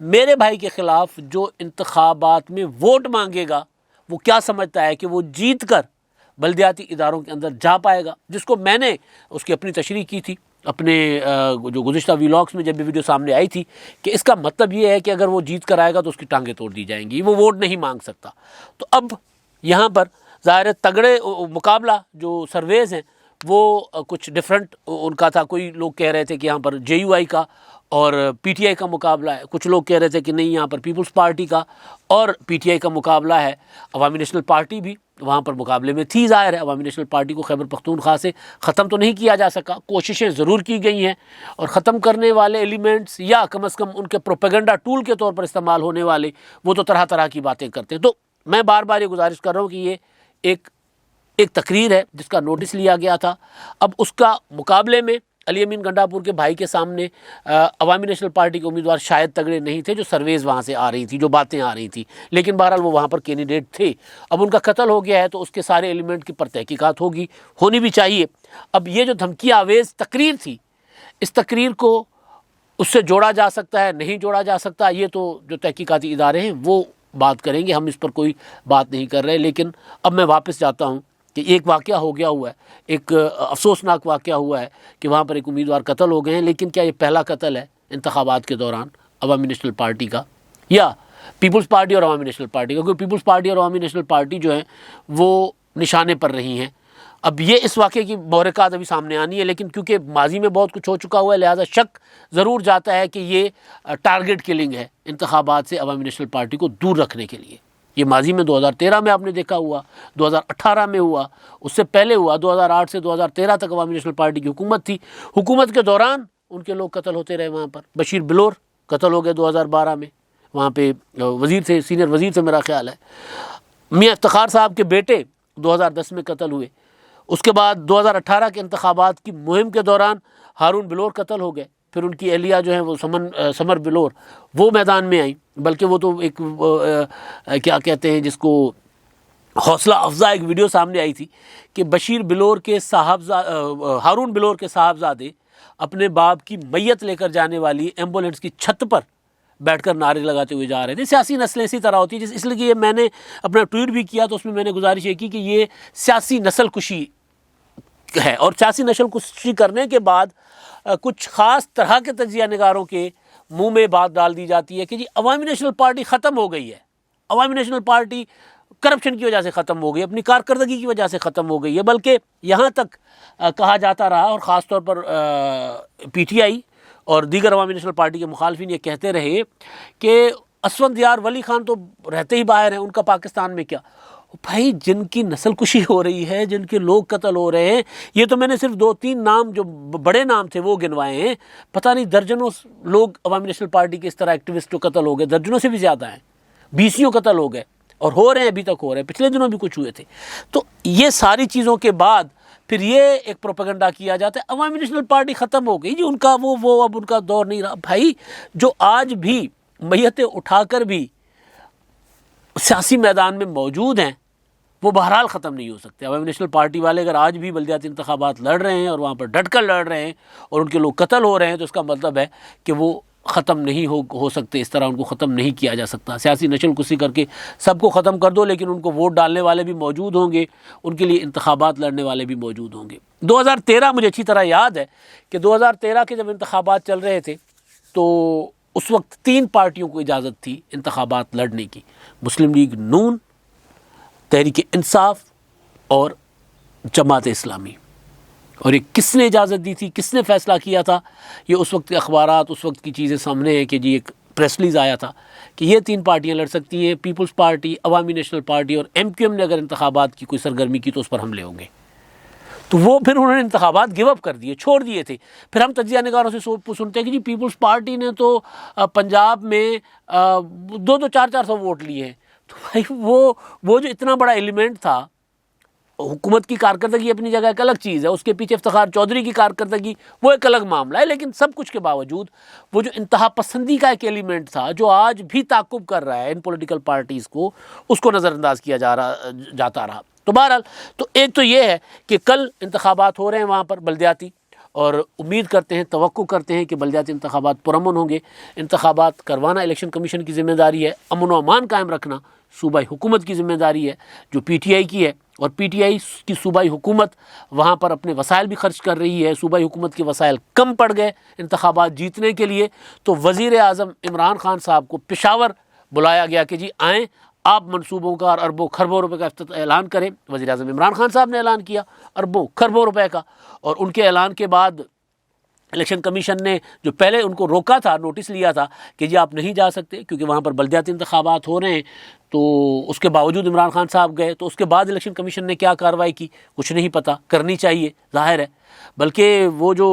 میرے بھائی کے خلاف جو انتخابات میں ووٹ مانگے گا وہ کیا سمجھتا ہے کہ وہ جیت کر بلدیاتی اداروں کے اندر جا پائے گا، جس کو میں نے اس کی اپنی تشریح کی تھی اپنے جو گزشتہ ویلاگس میں جب یہ ویڈیو سامنے آئی تھی، کہ اس کا مطلب یہ ہے کہ اگر وہ جیت کر آئے گا تو اس کی ٹانگیں توڑ دی جائیں گی، وہ ووٹ نہیں مانگ سکتا۔ تو اب یہاں پر ظاہر ہے تگڑے مقابلہ جو سرویز ہیں وہ کچھ ڈیفرنٹ ان کا تھا۔ کوئی لوگ کہہ رہے تھے کہ یہاں پر جے یو آئی کا اور پی ٹی آئی کا مقابلہ ہے، کچھ لوگ کہہ رہے تھے کہ نہیں یہاں پر پیپلز پارٹی کا اور پی ٹی آئی کا مقابلہ ہے۔ عوامی نیشنل پارٹی بھی وہاں پر مقابلے میں تھی، ظاہر ہے عوامی نیشنل پارٹی کو خیبر پختونخوا سے ختم تو نہیں کیا جا سکا، کوششیں ضرور کی گئی ہیں، اور ختم کرنے والے ایلیمنٹس یا کم از کم ان کے پروپیگنڈا ٹول کے طور پر استعمال ہونے والے وہ تو طرح طرح کی باتیں کرتے ہیں۔ تو میں بار بار یہ گزارش کر رہا ہوں کہ یہ ایک تقریر ہے جس کا نوٹس لیا گیا تھا۔ اب اس کا مقابلے میں علی امین گنڈاپور کے بھائی کے سامنے عوامی نیشنل پارٹی کے امیدوار شاید تگڑے نہیں تھے، جو سرویز وہاں سے آ رہی تھی، جو باتیں آ رہی تھیں، لیکن بہرحال وہ وہاں پر کینڈیڈیٹ تھے۔ اب ان کا قتل ہو گیا ہے تو اس کے سارے ایلیمنٹ کی پر تحقیقات ہونی بھی چاہیے۔ اب یہ جو دھمکی آویز تقریر تھی، اس تقریر کو اس سے جوڑا جا سکتا ہے، نہیں جوڑا جا سکتا، یہ تو جو تحقیقاتی ادارے ہیں وہ بات کریں گے، ہم اس پر کوئی بات نہیں کر رہے۔ لیکن اب میں واپس جاتا ہوں کہ ایک واقعہ ہو گیا ہوا ہے، ایک افسوسناک واقعہ ہوا ہے کہ وہاں پر ایک امیدوار قتل ہو گئے ہیں، لیکن کیا یہ پہلا قتل ہے انتخابات کے دوران عوامی نیشنل پارٹی کا یا پیپلز پارٹی اور عوامی نیشنل پارٹی کا؟ کیونکہ پیپلز پارٹی اور عوامی نیشنل پارٹی جو ہیں وہ نشانے پر رہی ہیں۔ اب یہ اس واقعے کی محرکات ابھی سامنے آنی ہے، لیکن کیونکہ ماضی میں بہت کچھ ہو چکا ہوا ہے لہٰذا شک ضرور جاتا ہے کہ یہ ٹارگٹ کلنگ ہے انتخابات سے عوامی نیشنل پارٹی کو دور رکھنے کے لیے۔ یہ ماضی میں 2013 میں آپ نے دیکھا ہوا، 2018 میں ہوا، اس سے پہلے ہوا، 2008 سے 2013 تک عوامی نیشنل پارٹی کی حکومت تھی۔ حکومت کے دوران ان کے لوگ قتل ہوتے رہے وہاں پر۔ بشیر بلور قتل ہو گئے 2012 میں، وہاں پہ وزیر تھے، سینئر وزیر تھے میرا خیال ہے۔ میاں افتخار صاحب کے بیٹے 2010 میں قتل ہوئے۔ اس کے بعد 2018 کے انتخابات کی مہم کے دوران ہارون بلور قتل ہو گئے، پھر ان کی اہلیہ جو ہیں وہ سمر بلور وہ میدان میں آئیں، بلکہ وہ تو ایک کیا کہتے ہیں جس کو حوصلہ افزا ایک ویڈیو سامنے آئی تھی کہ بشیر بلور کے ہارون بلور کے صاحبزادے اپنے باپ کی میت لے کر جانے والی ایمبولینس کی چھت پر بیٹھ کر نعرے لگاتے ہوئے جا رہے تھے۔ سیاسی نسلیں اسی طرح ہوتی ہیں، اس لیے کہ یہ میں نے اپنا ٹویٹ بھی کیا تو اس میں میں نے گزارش یہ کی کہ یہ سیاسی نسل کشی ہے، اور سیاسی نسل کشی کرنے کے بعد کچھ خاص طرح کے تجزیہ نگاروں کے منہ میں بات ڈال دی جاتی ہے کہ جی عوامی نیشنل پارٹی ختم ہو گئی ہے، عوامی نیشنل پارٹی کرپشن کی وجہ سے ختم ہو گئی، اپنی کارکردگی کی وجہ سے ختم ہو گئی ہے۔ بلکہ یہاں تک کہا جاتا رہا، اور خاص طور پر پی ٹی آئی اور دیگر عوامی نیشنل پارٹی کے مخالفین یہ کہتے رہے کہ اسفند یار ولی خان تو رہتے ہی باہر ہیں، ان کا پاکستان میں کیا؟ بھائی جن کی نسل کشی ہو رہی ہے، جن کے لوگ قتل ہو رہے ہیں، یہ تو میں نے صرف 2-3 نام جو بڑے نام تھے وہ گنوائے ہیں، پتہ نہیں درجنوں لوگ عوامی نیشنل پارٹی کے اس طرح ایکٹیوسٹ جو قتل ہو گئے، درجنوں سے بھی زیادہ ہیں، 20 قتل ہو گئے، اور ہو رہے ہیں، ابھی تک ہو رہے ہیں، پچھلے دنوں بھی کچھ ہوئے تھے۔ تو یہ ساری چیزوں کے بعد پھر یہ ایک پروپیگنڈا کیا جاتا ہے عوامی نیشنل پارٹی ختم ہو گئی جی، ان کا وہ اب ان کا دور نہیں رہا۔ بھائی جو آج بھی میتیں اٹھا کر بھی سیاسی میدان میں موجود ہیں وہ بہرحال ختم نہیں ہو سکتے۔ عوامی نیشنل پارٹی والے اگر آج بھی بلدیاتی انتخابات لڑ رہے ہیں اور وہاں پر ڈٹ کر لڑ رہے ہیں اور ان کے لوگ قتل ہو رہے ہیں تو اس کا مطلب ہے کہ وہ ختم نہیں ہو سکتے، اس طرح ان کو ختم نہیں کیا جا سکتا۔ سیاسی نشل کشی کر کے سب کو ختم کر دو، لیکن ان کو ووٹ ڈالنے والے بھی موجود ہوں گے، ان کے لیے انتخابات لڑنے والے بھی موجود ہوں گے۔ 2013 مجھے اچھی طرح یاد ہے کہ 2013 کے جب انتخابات چل رہے تھے تو اس وقت 3 پارٹیوں کو اجازت تھی انتخابات لڑنے کی، مسلم لیگ نون، تحریک انصاف اور جماعت اسلامی۔ اور یہ کس نے اجازت دی تھی، کس نے فیصلہ کیا تھا؟ یہ اس وقت کے اخبارات، اس وقت کی چیزیں سامنے ہیں کہ جی ایک پریس ریلیز آیا تھا کہ یہ 3 پارٹیاں لڑ سکتی ہیں، پیپلز پارٹی، عوامی نیشنل پارٹی اور ایم کیو ایم نے اگر انتخابات کی کوئی سرگرمی کی تو اس پر حملے ہوں گے۔ تو وہ پھر انہوں نے انتخابات گیو اپ کر دیے، چھوڑ دیے تھے۔ پھر ہم تجزیہ نگاروں سے سنتے ہیں کہ جی پیپلز پارٹی نے تو پنجاب میں 200-400 ووٹ لیے ہیں۔ تو بھائی وہ جو اتنا بڑا ایلیمنٹ تھا، حکومت کی کارکردگی اپنی جگہ ایک الگ چیز ہے، اس کے پیچھے افتخار چودھری کی کارکردگی وہ ایک الگ معاملہ ہے، لیکن سب کچھ کے باوجود وہ جو انتہا پسندی کا ایک ایلیمنٹ تھا جو آج بھی تعاقب کر رہا ہے ان پولیٹیکل پارٹیز کو، اس کو نظر انداز کیا جاتا رہا۔ تو بہرحال تو ایک تو یہ ہے کہ کل انتخابات ہو رہے ہیں وہاں پر بلدیاتی، اور امید کرتے ہیں، توقع کرتے ہیں کہ بلدیاتی انتخابات پرامن ہوں گے۔ انتخابات کروانا الیکشن کمیشن کی ذمہ داری ہے، امن و امان قائم رکھنا صوبائی حکومت کی ذمہ داری ہے جو پی ٹی آئی کی ہے، اور پی ٹی آئی کی صوبائی حکومت وہاں پر اپنے وسائل بھی خرچ کر رہی ہے۔ صوبائی حکومت کے وسائل کم پڑ گئے انتخابات جیتنے کے لیے، تو وزیر اعظم عمران خان صاحب کو پشاور بلایا گیا کہ جی آئیں، آپ منصوبوں کا اور اربوں خربوں روپے کا اعلان کریں۔ وزیر اعظم عمران خان صاحب نے اعلان کیا اربوں خربوں روپے کا، اور ان کے اعلان کے بعد الیکشن کمیشن نے جو پہلے ان کو روکا تھا، نوٹس لیا تھا کہ جی آپ نہیں جا سکتے کیونکہ وہاں پر بلدیاتی انتخابات ہو رہے ہیں، تو اس کے باوجود عمران خان صاحب گئے۔ تو اس کے بعد الیکشن کمیشن نے کیا کارروائی کی کچھ نہیں پتہ، کرنی چاہیے ظاہر ہے۔ بلکہ وہ جو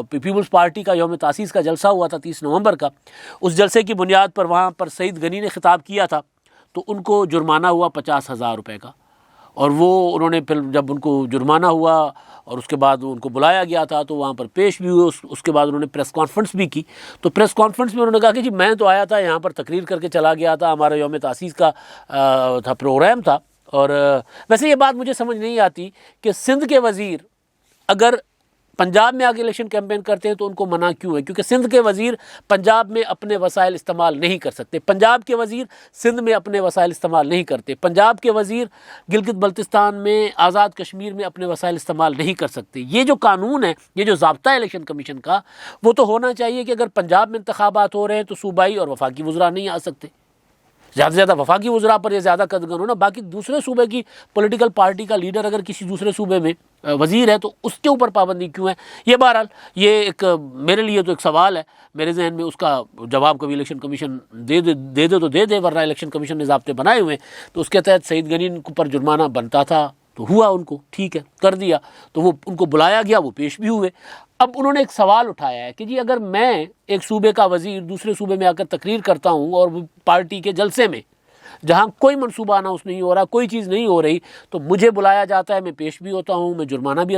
پیپلز پارٹی کا یوم تاسیس کا جلسہ ہوا تھا 30 نومبر کا، اس جلسے کی بنیاد پر وہاں پر سعید غنی نے خطاب کیا تھا، تو ان کو جرمانہ ہوا 50,000 روپے کا، اور وہ انہوں نے پھر جب ان کو جرمانہ ہوا اور اس کے بعد ان کو بلایا گیا تھا تو وہاں پر پیش بھی ہوئے، اس کے بعد انہوں نے پریس کانفرنس بھی کی۔ تو پریس کانفرنس میں انہوں نے کہا کہ جی میں تو آیا تھا یہاں پر تقریر کر کے چلا گیا تھا، ہمارا یوم تاسیس کا تھا پروگرام تھا، اور ویسے یہ بات مجھے سمجھ نہیں آتی کہ سندھ کے وزیر اگر پنجاب میں آگے الیکشن کیمپین کرتے ہیں تو ان کو منع کیوں ہے؟ کیونکہ سندھ کے وزیر پنجاب میں اپنے وسائل استعمال نہیں کر سکتے، پنجاب کے وزیر سندھ میں اپنے وسائل استعمال نہیں کرتے، پنجاب کے وزیر گلگت بلتستان میں آزاد کشمیر میں اپنے وسائل استعمال نہیں کر سکتے۔ یہ جو قانون ہے، یہ جو ضابطہ ہے الیکشن کمیشن کا، وہ تو ہونا چاہیے کہ اگر پنجاب میں انتخابات ہو رہے ہیں تو صوبائی اور وفاقی وزراء نہیں آ سکتے، زیادہ سے زیادہ وفاقی وزراء پر یہ زیادہ قدغن ہونا، باقی دوسرے صوبے کی پولیٹیکل پارٹی کا لیڈر اگر کسی دوسرے صوبے میں وزیر ہے تو اس کے اوپر پابندی کیوں ہے؟ یہ بہرحال یہ ایک میرے لیے تو ایک سوال ہے، میرے ذہن میں اس کا جواب کبھی الیکشن کمیشن دے دے تو دے دے، ورنہ الیکشن کمیشن نے ضابطے بنائے ہوئے ہیں تو اس کے تحت سعید غنی پر جرمانہ بنتا تھا تو ہوا، ان کو ٹھیک ہے کر دیا، تو وہ ان کو بلایا گیا، وہ پیش بھی ہوئے۔ اب انہوں نے ایک سوال اٹھایا ہے کہ جی اگر میں ایک صوبے کا وزیر دوسرے صوبے میں آ کر تقریر کرتا ہوں اور پارٹی کے جلسے میں جہاں کوئی منصوبہ اناؤنس نہیں ہو رہا، کوئی چیز نہیں ہو رہی، تو مجھے بلایا جاتا ہے، میں پیش بھی ہوتا ہوں، میں جرمانہ بھی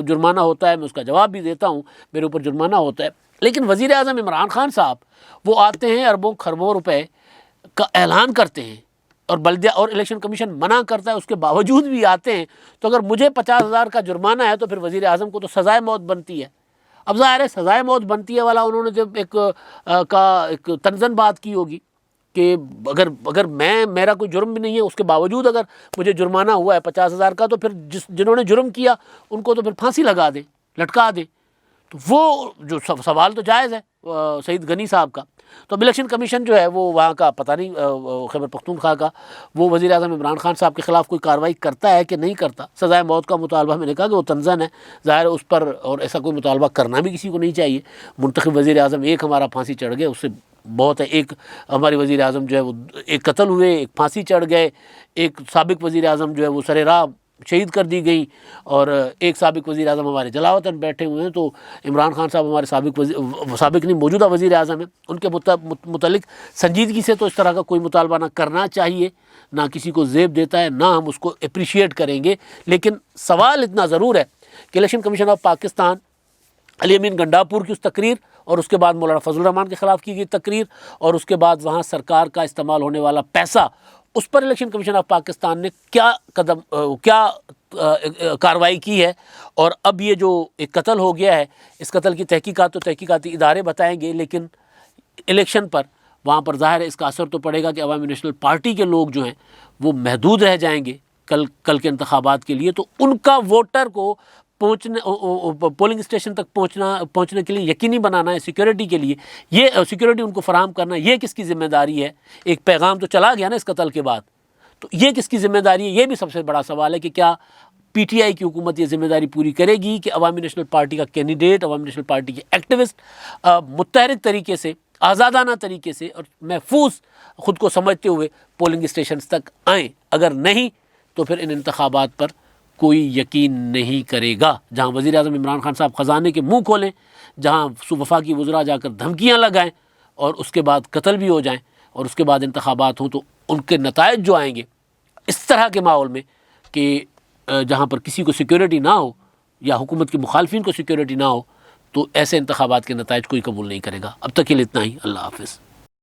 جرمانہ ہوتا ہے، میں اس کا جواب بھی دیتا ہوں، میرے اوپر جرمانہ ہوتا ہے۔ لیکن وزیر اعظم عمران خان صاحب وہ آتے ہیں، اربوں خربوں روپے کا اعلان کرتے ہیں، اور بلدیہ اور الیکشن کمیشن منع کرتا ہے، اس کے باوجود بھی آتے ہیں، تو اگر مجھے 50,000 کا جرمانہ ہے تو پھر وزیر اعظم کو تو سزائے موت بنتی ہے۔ اب ظاہر ہے سزائے موت بنتی ہے والا انہوں نے جب ایک تنزن بات کی ہوگی کہ اگر میرا کوئی جرم بھی نہیں ہے، اس کے باوجود اگر مجھے جرمانہ ہوا ہے 50,000 کا، تو پھر جنہوں نے جرم کیا ان کو تو پھر پھانسی لگا دیں، لٹکا دیں۔ تو وہ جو سوال تو جائز ہے سعید غنی صاحب کا۔ تو اب الیکشن کمیشن جو ہے وہ وہاں کا پتہ نہیں خیبر پختونخوا کا، وہ وزیر اعظم عمران خان صاحب کے خلاف کوئی کارروائی کرتا ہے کہ نہیں کرتا۔ سزائے موت کا مطالبہ میں نے کہا کہ وہ تنزن ہے، ظاہر ہے اس پر، اور ایسا کوئی مطالبہ کرنا بھی کسی کو نہیں چاہیے۔ منتخب وزیر اعظم ایک ہمارا پھانسی چڑھ گئے، اس سے بہت ہے، ایک ہمارے وزیر اعظم جو ہے وہ ایک قتل ہوئے، ایک پھانسی چڑھ گئے، ایک سابق وزیر اعظم جو ہے وہ سر راہ شہید کر دی گئی، اور ایک سابق وزیر اعظم ہمارے جلاوطن بیٹھے ہوئے ہیں۔ تو عمران خان صاحب ہمارے سابق نہیں موجودہ وزیر اعظم ہیں، ان کے متعلق سنجیدگی سے تو اس طرح کا کوئی مطالبہ نہ کرنا چاہیے، نہ کسی کو زیب دیتا ہے، نہ ہم اس کو اپریشیٹ کریں گے۔ لیکن سوال اتنا ضرور ہے کہ الیکشن کمیشن آف پاکستان علی امین گنڈاپور کی اس تقریر، اور اس کے بعد مولانا فضل الرحمان کے خلاف کی گئی تقریر، اور اس کے بعد وہاں سرکار کا استعمال ہونے والا پیسہ، اس پر الیکشن کمیشن آف پاکستان نے کیا کارروائی کی ہے۔ اور اب یہ جو ایک قتل ہو گیا ہے، اس قتل کی تحقیقات تو تحقیقاتی ادارے بتائیں گے، لیکن الیکشن پر وہاں پر ظاہر ہے اس کا اثر تو پڑے گا کہ عوامی نیشنل پارٹی کے لوگ جو ہیں وہ محدود رہ جائیں گے کل کے انتخابات کے لیے، تو ان کا ووٹر کو پولنگ اسٹیشن تک پہنچنے کے لیے یقینی بنانا ہے، سیکیورٹی کے لیے، یہ سیکیورٹی ان کو فراہم کرنا، یہ کس کی ذمہ داری ہے؟ ایک پیغام تو چلا گیا نا اس قتل کے بعد، تو یہ کس کی ذمہ داری ہے؟ یہ بھی سب سے بڑا سوال ہے کہ کیا پی ٹی آئی کی حکومت یہ ذمہ داری پوری کرے گی کہ عوامی نیشنل پارٹی کا کینڈیڈیٹ، عوامی نیشنل پارٹی کے ایکٹیوسٹ متحرک طریقے سے، آزادانہ طریقے سے اور محفوظ خود کو سمجھتے ہوئے پولنگ اسٹیشنز تک آئیں؟ اگر نہیں تو پھر ان انتخابات پر کوئی یقین نہیں کرے گا۔ جہاں وزیر اعظم عمران خان صاحب خزانے کے منہ کھولیں، جہاں وفاقی وزراء جا کر دھمکیاں لگائیں اور اس کے بعد قتل بھی ہو جائیں، اور اس کے بعد انتخابات ہوں، تو ان کے نتائج جو آئیں گے اس طرح کے ماحول میں کہ جہاں پر کسی کو سیکیورٹی نہ ہو یا حکومت کے مخالفین کو سیکیورٹی نہ ہو، تو ایسے انتخابات کے نتائج کوئی قبول نہیں کرے گا۔ اب تک کے لیے اتنا ہی، اللہ حافظ۔